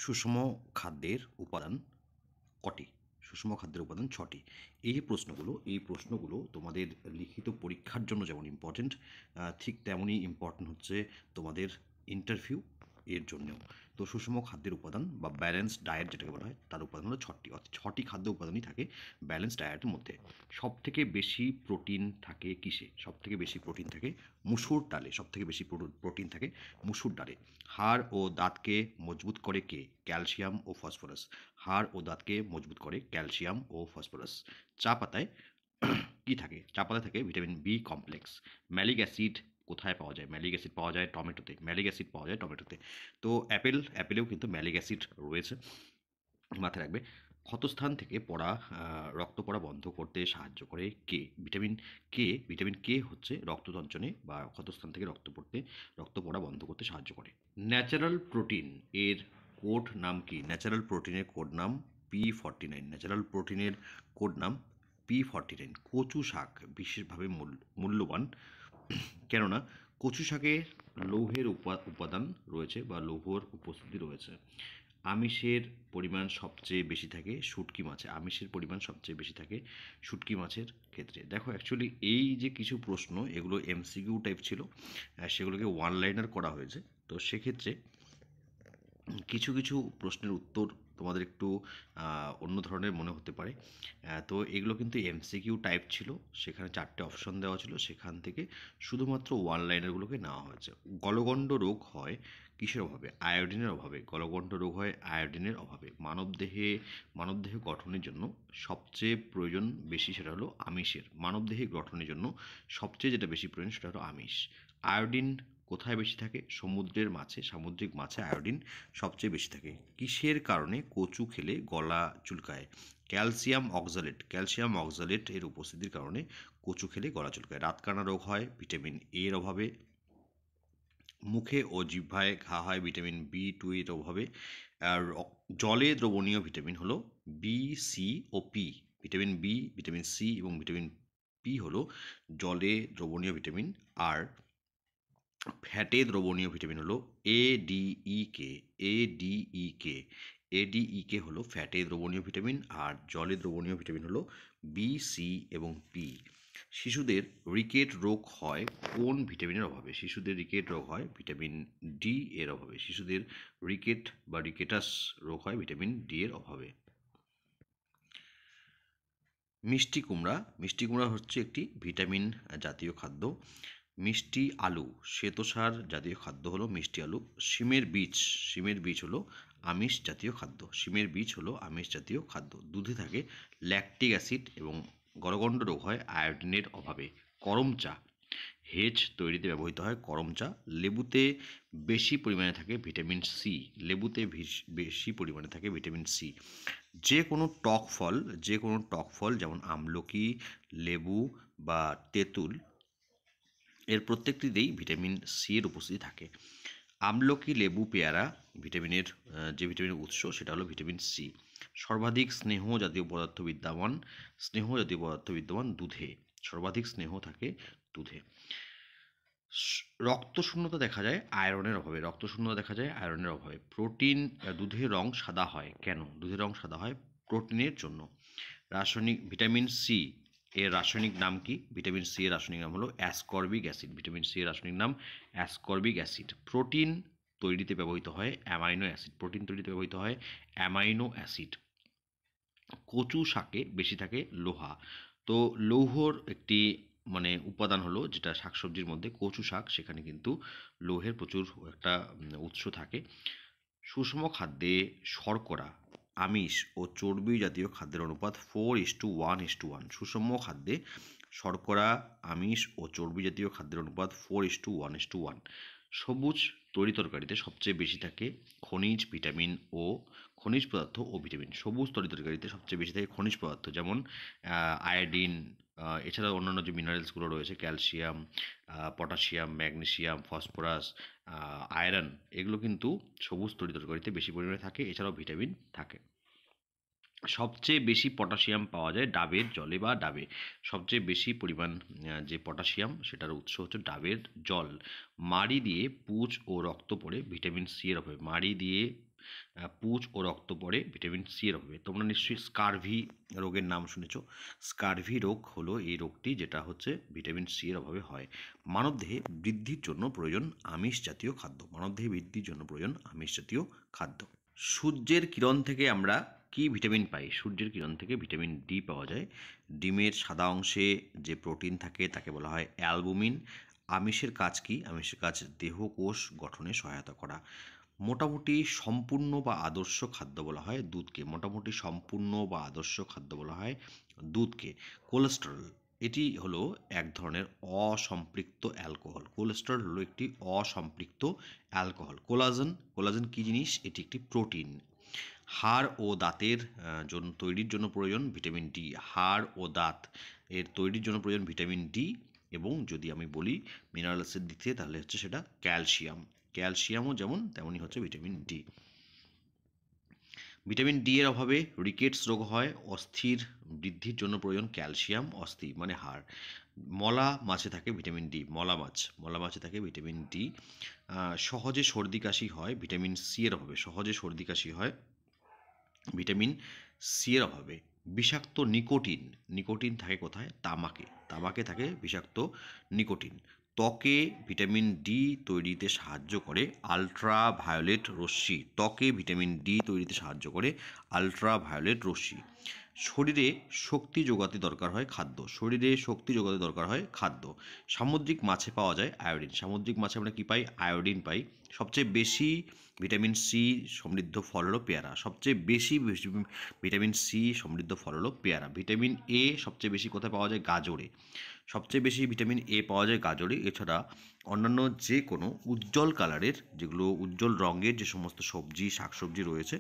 সুষম খাদ্যের উপাদান কটি? সুষম খাদ্যের উপাদান ৬টি। এই প্রশ্নগুলো তোমাদের লিখিত পরীক্ষার জন্য যেমন ইম্পর্টেন্ট, ঠিক তেমনই ইম্পর্টেন্ট হচ্ছে তোমাদের ইন্টারভিউ এর জন্যেও। তো সুষম খাদ্যের উপাদান বা ব্যালেন্সড ডায়েট যেটাকে বলা হয়, তার উপাদান হলো ৬টি। অর্থাৎ ৬টি খাদ্য উপাদানই থাকে ব্যালেন্সড ডায়েটের মধ্যে। সবথেকে বেশি প্রোটিন থাকে কিসে? সবথেকে বেশি প্রোটিন থাকে মুসুর ডালে। সবথেকে বেশি প্রোটিন থাকে মুসুর ডালে। হাড় ও দাঁতকে মজবুত করে কে? ক্যালসিয়াম ও ফসফরাস। হাড় ও দাঁতকে মজবুত করে ক্যালসিয়াম ও ফসফরাস। চা পাতায় কি থাকে? চা পাতায় থাকে vitamin B complex. Malic acid কোথায় পাওয়া যায়? ম্যালিক অ্যাসিড পাওয়া যায় টমেটোতে। ম্যালিক অ্যাসিড পাওয়া যায় টমেটোতে। তো অ্যাপেলেও কিন্তু ম্যালিক অ্যাসিড রয়েছে, মাথায় রাখবে। ক্ষতস্থান থেকে রক্ত পড়া বন্ধ করতে সাহায্য করে কে? ভিটামিন কে হচ্ছে রক্ত সঞ্চালনে বা ক্ষতস্থান থেকে রক্ত পড়া বন্ধ করতে সাহায্য করে। ন্যাচারাল প্রোটিন এর কোড নাম কি? ন্যাচারাল প্রোটিনের কোড নাম P49। ন্যাচারাল প্রোটিনের কোড নাম P49। কচু শাক বিশেষভাবে মূল্যবান কেননা কচু শাকে লৌহের উপাদান রয়েছে বা লৌহর উপস্থিতি রয়েছে। আমিষের পরিমাণ সবচেয়ে বেশি থাকে শুটকি মাছে। আমিষের পরিমাণ সবচেয়ে বেশি থাকে শুটকি মাছের ক্ষেত্রে। দেখো অ্যাকচুয়ালি এই যে কিছু প্রশ্ন, এগুলো এমসিকিউ টাইপ ছিল, সেগুলোকে ওয়ান লাইনার করা হয়েছে। তো সেক্ষেত্রে কিছু কিছু প্রশ্নের উত্তর তোমাদের একটু অন্য ধরনের মনে হতে পারে। তো এগুলো কিন্তু এমসিকিউ টাইপ ছিল, সেখানে 4টে অপশন দেওয়া ছিল, সেখান থেকে শুধুমাত্র ওয়ান লাইনারগুলোকে নেওয়া হয়েছে। গলগণ্ড রোগ হয় কিসের অভাবে? আয়োডিনের অভাবে। গলগণ্ড রোগ হয় আয়োডিনের অভাবে। মানবদেহে গঠনের জন্য সবচেয়ে প্রয়োজন বেশি সেটা হলো আমিষের। মানবদেহে গঠনের জন্য সবচেয়ে যেটা বেশি প্রয়োজন সেটা হলো আমিষ। আয়োডিন কোথায় বেশি থাকে? সামুদ্রিক মাছে আয়োডিন সবচেয়ে বেশি থাকে। কিসের কারণে কচু খেলে গলা চুলকায়? ক্যালসিয়াম অক্সালেট এর উপস্থিতির কারণে কচু খেলে গলা চুলকায়। রাতকানা রোগ হয় ভিটামিন এ এর অভাবে। মুখে ও জিহ্বায় ঘা হয় ভিটামিন B2 এর অভাবে। আর জলে দ্রবণীয় ভিটামিন হলো বি, সি ও P. Vitamin B, vitamin C এবং ভিটামিন পি হলো জলে দ্রবণীয় ভিটামিন। আর ফ্যাটে দ্রবণীয় ভিটামিন হলো ADEK। ADEK হলো ফ্যাটে দ্রবণীয় ভিটামিন, আর জলে দ্রবণীয় ভিটামিন হলো বি, সি এবং পি। শিশুদের রিকেট রোগ হয় কোন ভিটামিনের অভাবে? শিশুদের রিকেট রোগ হয় ভিটামিন ডি এর অভাবে। শিশুদের রিকেট বা রিকেটাস রোগ হয় ভিটামিন ডি এর অভাবে। মিষ্টি কুমড়া হচ্ছে একটি ভিটামিন জাতীয় খাদ্য। মিষ্টি আলু শ্বেতসার জাতীয় খাদ্য হলো মিষ্টি আলু। শিমের বীজ হলো আমিষ জাতীয় খাদ্য। দুধে থাকে ল্যাকটিক অ্যাসিড এবং গলগণ্ড রোগ হয় আয়োডিনের অভাবে। করম চা হেজ তৈরিতে ব্যবহৃত হয় করম চা। লেবুতে বেশি পরিমাণে থাকে ভিটামিন সি। যে কোনো টক ফল যেমন আমলকি, লেবু বা তেঁতুল, এর প্রত্যেকটিতেই ভিটামিন সি এর উপস্থিতি থাকে। আমলকি, লেবু, পেয়ারা যে ভিটামিনের উৎস সেটা হলো ভিটামিন সি। সর্বাধিক স্নেহ জাতীয় পদার্থ বিদ্যমান দুধে। সর্বাধিক স্নেহ থাকে দুধে। রক্তশূন্যতা দেখা যায় আয়রনের অভাবে। দুধের রং সাদা হয় কেন? দুধের রং সাদা হয় প্রোটিনের জন্য। ভিটামিন সি এর রাসায়নিক নাম কি? ভিটামিন সি এর রাসায়নিক নাম হলো অ্যাসকর্বিক অ্যাসিড। প্রোটিন তৈরিতে ব্যবহৃত হয় অ্যামাইনো অ্যাসিড। কচু শাকে বেশি থাকে লোহা। তো লৌহর একটি উপাদান হলো যেটা শাকসবজির মধ্যে কচু শাক, সেখানে কিন্তু লৌহের প্রচুর একটা উৎস থাকে। সুষম খাদ্যে শর্করা, আমিষ ও চর্বি জাতীয় খাদ্যের অনুপাত 4:1:1। সুষম খাদ্যে শর্করা, আমিষ ও চর্বি জাতীয় খাদ্যের অনুপাত 4:1:1। সবুজ তরিতরকারিতে সবচেয়ে বেশি থাকে খনিজ পদার্থ ও ভিটামিন। সবুজ তরিতরকারিতে সবচেয়ে বেশি থাকে খনিজ পদার্থ, যেমন আয়োডিন, এছাড়াও অন্যান্য যে মিনারেলসগুলো রয়েছে calcium, potassium, magnesium, phosphorus, iron, এগুলো কিন্তু সবুজ তরিতরকারিতে বেশি পরিমাণে থাকে। এছাড়াও ভিটামিন থাকে। সবচেয়ে বেশি পটাশিয়াম পাওয়া যায় ডাবের জলে বা ডাবে। সবচেয়ে বেশি পরিমাণ যে পটাশিয়াম, সেটার উৎস হচ্ছে ডাবের জল। মাড়ি দিয়ে পুঁজ ও রক্ত পড়ে ভিটামিন সি এর অভাবে। পুঁজ ও রক্ত পড়ে ভিটামিন সি এর অভাবে। তোমরা নিশ্চয়ই স্কারভি রোগের নাম শুনেছ। স্কারভি রোগ হলো এই রোগটি, যেটা হচ্ছে ভিটামিন সি এর অভাবে হয়। মানবদেহে বৃদ্ধির জন্য প্রয়োজন আমিষ জাতীয় খাদ্য। মানবদেহে বৃদ্ধির জন্য প্রয়োজন আমিষ জাতীয় খাদ্য। সূর্যের কিরণ থেকে আমরা কি ভিটামিন পাই? সূর্যের কিরণ থেকে ভিটামিন ডি পাওয়া যায়। ডিমের সাদা অংশে যে প্রোটিন থাকে তাকে বলা হয় অ্যালবুমিন। আমিষের কাজ কি? আমিষের কাজ দেহকোষ গঠনে সহায়তা করা। মোটামুটি সম্পূর্ণ বা আদর্শ খাদ্য বলা হয় দুধকে। মোটামুটি সম্পূর্ণ বা আদর্শ খাদ্য বলা হয় দুধকে। কোলেস্টেরল, এটি হলো এক ধরনের অসম্পৃক্ত অ্যালকোহল। কোলেস্টেরল হলো একটি অসম্পৃক্ত অ্যালকোহল। কোলাজেন, কোলাজেন কী জিনিস? এটি একটি প্রোটিন। হাড় ও দাঁতের জন্য তৈরির জন্য প্রয়োজন ভিটামিন ডি। হাড় ও দাঁত এর তৈরির জন্য প্রয়োজন ভিটামিন ডি। এবং যদি আমি বলি মিনারেলসের দিক থেকে, তাহলে হচ্ছে সেটা ক্যালসিয়াম। ক্যালসিয়ামও যেমন তেমনই হচ্ছে ভিটামিন ডি। ভিটামিন ডি এর অভাবে রিকেটস রোগ হয়। অস্থির বৃদ্ধির জন্য প্রয়োজন ক্যালসিয়াম। অস্থি মানে হাড়। মলা মাছে থাকে ভিটামিন ডি। মলা মাছে থাকে ভিটামিন ডি। সহজে সর্দি কাশি হয় ভিটামিন সি এর অভাবে। সহজে সর্দি কাশি হয় ভিটামিন সি এর অভাবে। বিষাক্ত নিকোটিন, নিকোটিন থাকে কোথায়? তামাকে। তামাকে থাকে বিষাক্ত নিকোটিন। ত্বকে ভিটামিন ডি তৈরিতে সাহায্য করে আলট্রাভায়োলেট রশ্মি। ত্বকে ভিটামিন ডি তৈরিতে সাহায্য করে আলট্রাভায়োলেট রশ্মি। শরীরে শক্তি যোগাতে দরকার হয় খাদ্য। শরীরে শক্তি যোগাতে দরকার হয় খাদ্য। সামুদ্রিক মাছে পাওয়া যায় আয়োডিন। সামুদ্রিক মাছে আমরা কী পাই? আয়োডিন পাই। সবচেয়ে বেশি ভিটামিন সি সমৃদ্ধ ফল হলো পেয়ারা। সবচেয়ে বেশি ভিটামিন সি সমৃদ্ধ ফল হলো পেয়ারা। ভিটামিন এ সবচেয়ে বেশি কোথায় পাওয়া যায়? গাজরে। সবচেয়ে বেশি ভিটামিন এ পাওয়া যায় গাজরে। এছাড়া অন্যান্য যে কোনো উজ্জ্বল কালারের, যেগুলো উজ্জ্বল রঙের যে সমস্ত সবজি শাকসবজি রয়েছে,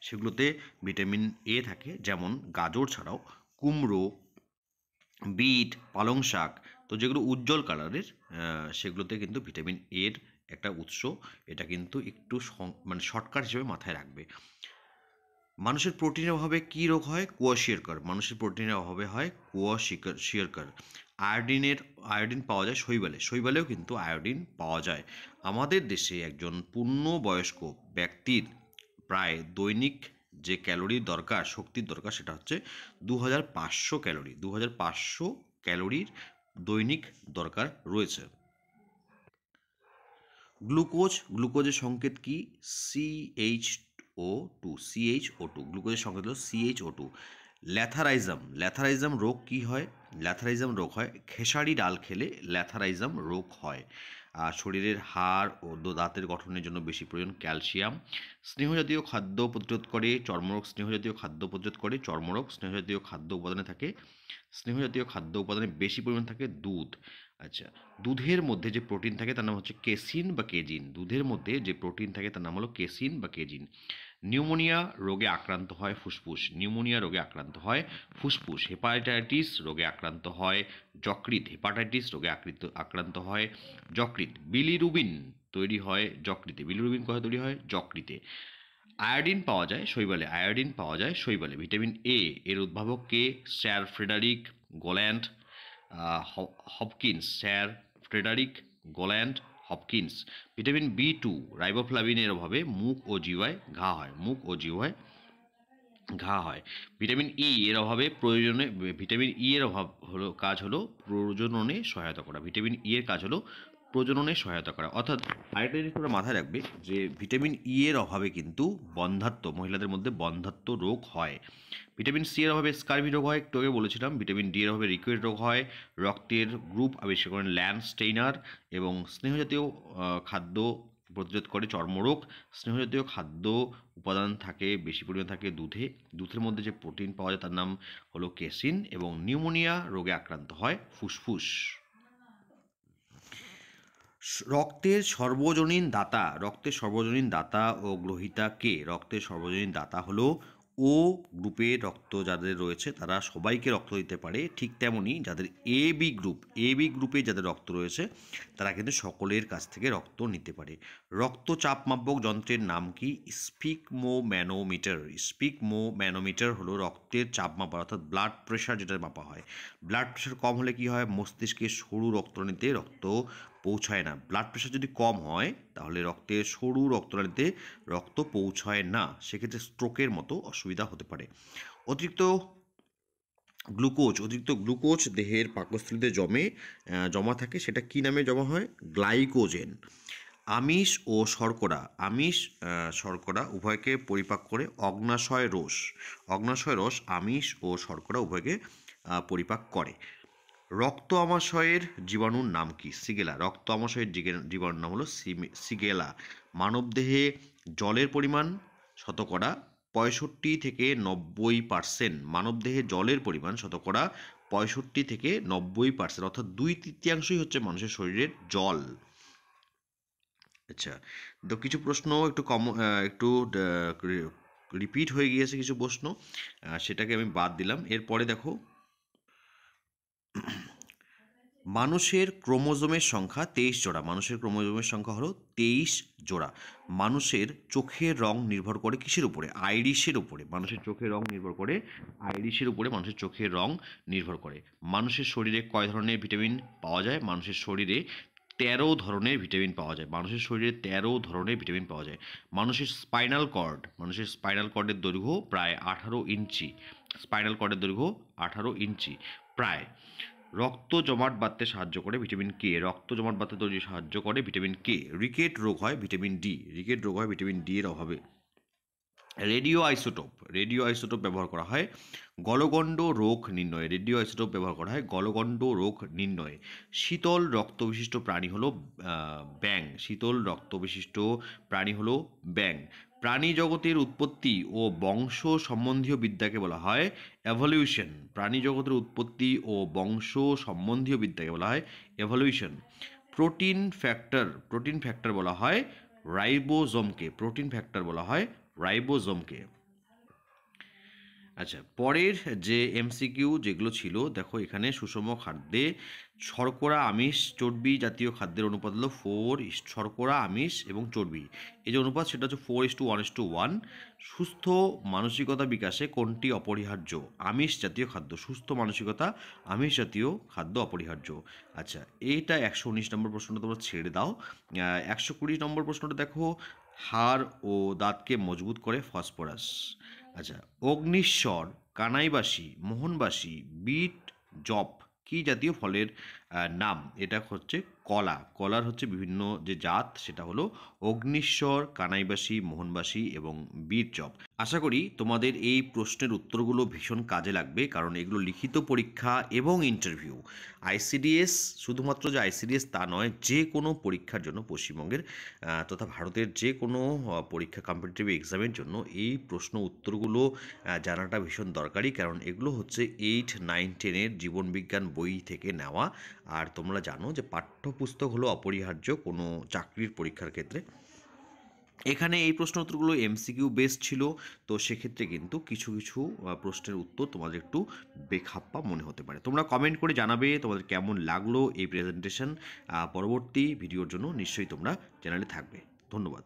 সেগুলোতে ভিটামিন এ থাকে। যেমন গাজর ছাড়াও কুমড়ো, বিট, পালং শাক, তো যেগুলো উজ্জ্বল কালারের সেগুলোতে কিন্তু ভিটামিন এর একটা উৎস। এটা কিন্তু একটু মানে শর্টকাট হিসেবে মাথায় রাখবে। মানুষের প্রোটিনের অভাবে কী রোগ হয়? কোয়াশিয়রকর। মানুষের প্রোটিনের অভাবে হয় কোয়াশিয়রকর। আয়োডিন পাওয়া যায় শৈবালে। শৈবালেও কিন্তু আয়োডিন পাওয়া যায়। আমাদের দেশে একজন পূর্ণবয়স্ক ব্যক্তির প্রায় দৈনিক যে ক্যালোরির দরকার, শক্তির দরকার, সেটা হচ্ছে 2500 ক্যালোরি। 2500 ক্যালোরির দৈনিক দরকার রয়েছে। গ্লুকোজের সংকেত কি? CH2। গ্লুকোজের সংকেত হলো CH2। ল্যাথারাইজাম রোগ কি হয়? ল্যাথারাইজাম রোগ হয় খেসারি ডাল খেলে ল্যাথারাইজাম রোগ হয়। শরীরের হাড় ও দাঁতের গঠনের জন্য বেশি প্রয়োজন ক্যালসিয়াম। স্নেহজাতীয় খাদ্য প্রতিরোধ করে চর্মরোগ। স্নেহজাতীয় খাদ্য প্রতিরোধ করে চর্মরোগ। স্নেহজাতীয় খাদ্য উপাদানে থাকে, স্নেহজাতীয় খাদ্য উপাদানে বেশি পরিমাণ থাকে দুধ। আচ্ছা, দুধের মধ্যে যে প্রোটিন থাকে তার নাম হচ্ছে কেসিন বা কেজিন। দুধের মধ্যে যে প্রোটিন থাকে তার নাম হলো কেসিন বা কেজিন। নিউমোনিয়া রোগে আক্রান্ত হয় ফুসফুস। নিউমোনিয়া রোগে আক্রান্ত হয় ফুসফুস। হেপাটাইটিস রোগে আক্রান্ত হয় যকৃৎ। হেপাটাইটিস রোগে আক্রান্ত হয় যকৃৎ। বিলিরুবিন তৈরি হয় যকৃতে। বিলিরুবিন কোথায় তৈরি হয়? যকৃতে। আয়োডিন পাওয়া যায় শৈবালে। আয়োডিন পাওয়া যায় শৈবালে। ভিটামিন এ এর উদ্ভাবক কে? Sir Frederick Gowland Hopkins. Vitamin B2 রাইবোফ্লাভিনের অভাবে মুখ ও জিহ্বায় ঘা হয়। ভিটামিন ই এর অভাবে ভিটামিন ই এর কাজ হলো প্রজননে সহায়তা করা। ভিটামিন ই এর কাজ হলো প্রজননে সহায়তা করা। অর্থাৎ আরেকটা জিনিস তোমরা মাথায় রাখবে যে ভিটামিন ই এর অভাবে কিন্তু মহিলাদের মধ্যে বন্ধ্যাত্ব রোগ হয়। ভিটামিন সি এর অভাবে স্কারভি রোগ হয়, একটু আগে বলেছিলাম। ভিটামিন ডি এর অভাবে রিকেট রোগ হয়। রক্তের গ্রুপ আবিষ্কার করেন ল্যান্ডস্টেইনার। এবং স্নেহজাতীয় খাদ্য প্রতিরোধ করে চর্মরোগ। স্নেহজাতীয় খাদ্য উপাদান থাকে, বেশি পরিমাণ থাকে দুধে। দুধের মধ্যে যে প্রোটিন পাওয়া যায় তার নাম হলো কেসিন। এবং নিউমোনিয়া রোগে আক্রান্ত হয় ফুসফুস। রক্তের সর্বজনীন দাতা ও গ্রহীতা কে? রক্তের সর্বজনীন দাতা হলো ও গ্রুপের রক্ত যাদের রয়েছে তারা সবাইকে রক্ত দিতে পারে। ঠিক তেমনই যাদের এবি গ্রুপে যাদের রক্ত রয়েছে তারা কিন্তু সকলের কাছ থেকে রক্ত নিতে পারে। রক্তচাপ মাপক যন্ত্রের নাম কি? স্পিকমোম্যানোমিটার হলো রক্তের চাপ মাপা, অর্থাৎ ব্লাড প্রেশার যেটা মাপা হয়। ব্লাড প্রেশার কম হলে কি হয়? মস্তিষ্কে সরু রক্তনীতে রক্ত পৌঁছায় না। ব্লাড প্রেশার যদি কম হয় তাহলে রক্তে সরু রক্তনালীতে রক্ত পৌঁছায় না, সেক্ষেত্রে স্ট্রোকের মতো অসুবিধা হতে পারে। অতিরিক্ত গ্লুকোজ দেহের পাকস্থলীতে জমা থাকে, সেটা কী নামে জমা হয়? গ্লাইকোজেন। আমিষ ও শর্করা উভয়কে পরিপাক করে অগ্ন্যাশয় রস আমিষ ও শর্করা উভয়কে পরিপাক করে। রক্ত আমাশয়ের জীবাণুর নাম কি? সিগেলা। রক্ত আমাশয়ের জীবাণুর নাম হলো সিগেলা। মানবদেহে জলের পরিমাণ শতকরা 65 থেকে 90%। মানবদেহে জলের পরিমাণ শতকরা 65 থেকে 90%, অর্থাৎ 2/3 হচ্ছে মানুষের শরীরের জল। আচ্ছা, তো কিছু প্রশ্ন একটু রিপিট হয়ে গিয়েছে, কিছু প্রশ্ন সেটাকে আমি বাদ দিলাম। এরপরে দেখো, মানুষের ক্রোমোজোমের সংখ্যা 23 জোড়া। মানুষের ক্রোমোজোমের সংখ্যা হলো 23 জোড়া। মানুষের চোখের রং নির্ভর করে কিসের উপরে? আইরিশের উপরে। মানুষের চোখের রং নির্ভর করে আইরিশের উপরে। মানুষের চোখের রং নির্ভর করে। মানুষের শরীরে কয় ধরনের ভিটামিন পাওয়া যায়? মানুষের শরীরে 13 ধরনের ভিটামিন পাওয়া যায়। মানুষের শরীরে 13 ধরনের ভিটামিন পাওয়া যায়। মানুষের স্পাইনাল কর্ডের দৈর্ঘ্য প্রায় 18 ইঞ্চি। স্পাইনাল কর্ডের দৈর্ঘ্য 18 ইঞ্চি প্রায়। রক্ত জমাট বাঁধতে সাহায্য করে ভিটামিন কে। রক্ত জমাট বাঁধতে সাহায্য করে ভিটামিন কে। রিকেট রোগ হয় ভিটামিন ডি এর অভাবে। রেডিও আইসোটোপ ব্যবহার করা হয় গলগণ্ড রোগ নির্ণয়ে। শীতল রক্ত বিশিষ্ট প্রাণী হলো ব্যাঙ। প্রাণী জগতের উৎপত্তি ও বংশ সম্বন্ধীয় বিদ্যাকে বলা হয় এভলিউশন। প্রোটিন ফ্যাক্টর বলা হয় রাইবোজোমকে। আচ্ছা, পরের যে এমসিকিউ যেগুলো ছিল, দেখো এখানে সুষম খাদ্যে শর্করা, আমিষ, চর্বি জাতীয় খাদ্যের অনুপাত হলো 4 শর্করা, আমিষ এবং চর্বি, এই যে অনুপাত সেটা হচ্ছে 4:1:1। সুস্থ মানসিকতা বিকাশে কোনটি অপরিহার্য? আমিষ জাতীয় খাদ্য অপরিহার্য। আচ্ছা, এইটা 119 নম্বর প্রশ্নটা তোমরা ছেড়ে দাও। 120 নম্বর প্রশ্নটা দেখো, হাড় ও দাঁতকে মজবুত করে ফসফরাস। আচ্ছা, অগ্নিশ্বর, কানাইবাসী, মোহনবাসী, বিট জপ কি জাতীয় ফলের নাম? এটা হচ্ছে কলা। কলার হচ্ছে বিভিন্ন যে জাত, সেটা হলো অগ্নিশ্বর, কানাইবাসী, মোহনবাসী এবং বিট জপ। আশা করি তোমাদের এই প্রশ্নের উত্তরগুলো ভীষণ কাজে লাগবে, কারণ এগুলো লিখিত পরীক্ষা এবং ইন্টারভিউ। আইসিডিএস, শুধুমাত্র যে আইসিডিএস তা নয়, যে কোনো পরীক্ষার জন্য পশ্চিমবঙ্গের তথা ভারতের যে কোনো পরীক্ষা, কম্পিটিটিভ এক্সামের জন্য এই প্রশ্ন উত্তরগুলো জানাটা ভীষণ দরকারি, কারণ এগুলো হচ্ছে 8, 9, 10-এর জীবনবিজ্ঞান বই থেকে নেওয়া। আর তোমরা জানো যে পাঠ্যপুস্তক হলো অপরিহার্য কোনো চাকরির পরীক্ষার ক্ষেত্রে। এখানে এই প্রশ্ন উত্তরগুলো এমসিকিউ বেসড ছিল, তো সেক্ষেত্রে কিন্তু কিছু কিছু প্রশ্নের উত্তর তোমাদের একটু বেখাপ্পা মনে হতে পারে। তোমরা কমেন্ট করে জানাবে তোমাদের কেমন লাগলো এই প্রেজেন্টেশন। পরবর্তী ভিডিওর জন্য নিশ্চয়ই তোমরা চ্যানেলে থাকবে। ধন্যবাদ।